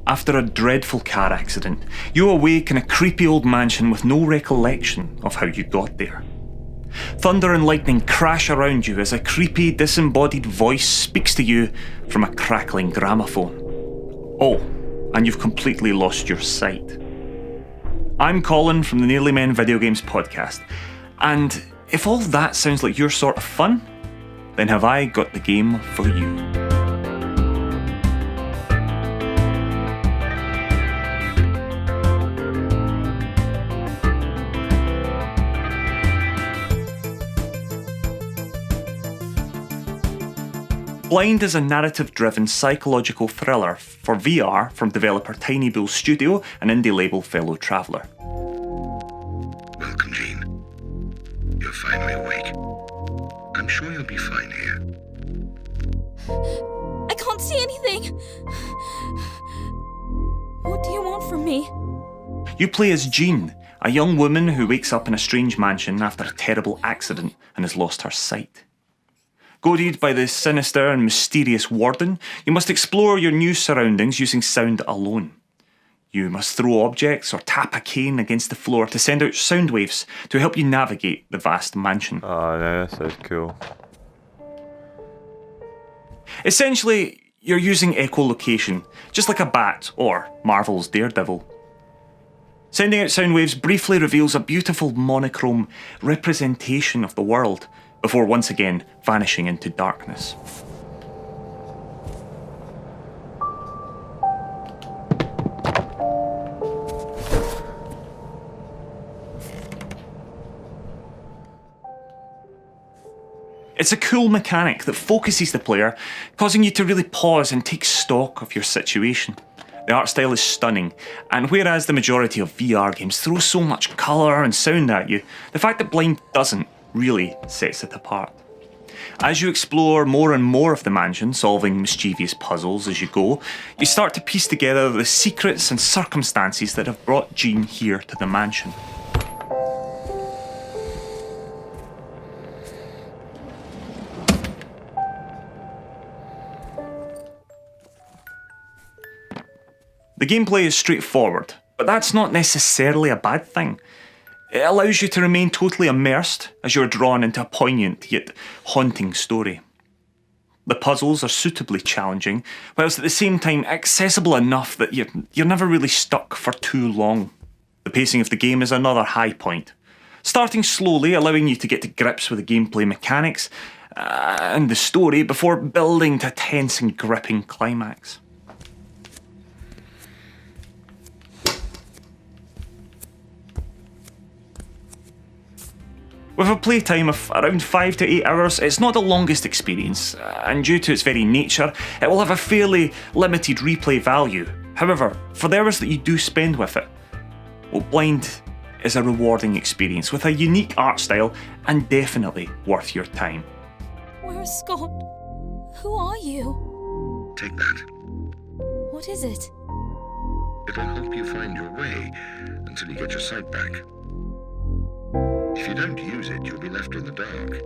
After a dreadful car accident, you awake in a creepy old mansion with no recollection of how you got there. Thunder and lightning crash around you as a creepy, disembodied voice speaks to you from a crackling gramophone. Oh, and you've completely lost your sight. I'm Colin from the Nearly Men Video Games Podcast, and if all that sounds like your sort of fun, then have I got the game for you. Blind is a narrative-driven psychological thriller for VR from developer Tiny Bull Studio and indie label Fellow Traveller. Welcome, Jean. You're finally awake. I'm sure you'll be fine here. I can't see anything. What do you want from me? You play as Jean, a young woman who wakes up in a strange mansion after a terrible accident and has lost her sight. Goaded by the sinister and mysterious warden, you must explore your new surroundings using sound alone. You must throw objects or tap a cane against the floor to send out sound waves to help you navigate the vast mansion. Oh no, that sounds cool. Essentially, you're using echolocation, just like a bat or Marvel's Daredevil. Sending out sound waves briefly reveals a beautiful monochrome representation of the world, before once again vanishing into darkness. It's a cool mechanic that focuses the player, causing you to really pause and take stock of your situation. The art style is stunning, and whereas the majority of VR games throw so much colour and sound at you, the fact that Blind doesn't really sets it apart. As you explore more and more of the mansion, solving mischievous puzzles as you go, you start to piece together the secrets and circumstances that have brought Jean here to the mansion. The gameplay is straightforward, but that's not necessarily a bad thing. It allows you to remain totally immersed as you're drawn into a poignant yet haunting story. The puzzles are suitably challenging, whilst at the same time accessible enough that you're never really stuck for too long. The pacing of the game is another high point, starting slowly, allowing you to get to grips with the gameplay mechanics and the story before building to a tense and gripping climax. With a playtime of around 5 to 8 hours, it's not the longest experience, and due to its very nature, it will have a fairly limited replay value. However, for the hours that you do spend with it, well, Blind is a rewarding experience with a unique art style and definitely worth your time. Where's Scott? Who are you? Take that. What is it? It'll help you find your way until you get your sight back. If you don't use it, you'll be left in the dark.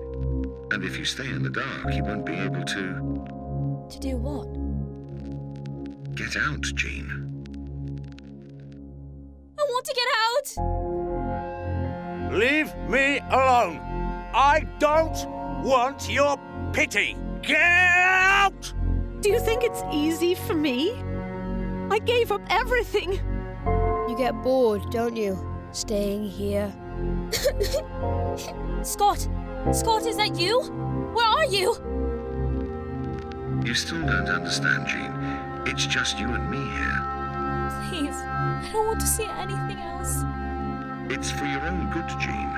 And if you stay in the dark, you won't be able to... To do what? Get out, Jean. I want to get out! Leave me alone. I don't want your pity. Get out! Do you think it's easy for me? I gave up everything. You get bored, don't you? Staying here. Scott! Scott, is that you? Where are you? You still don't understand, Jean. It's just you and me here. Please, I don't want to see anything else. It's for your own good, Jean.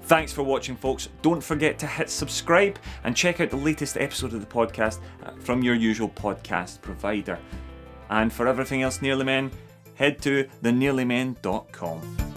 Thanks for watching, folks. Don't forget to hit subscribe and check out the latest episode of the podcast from your usual podcast provider. And for everything else Nearly Men, head to thenearlymen.com.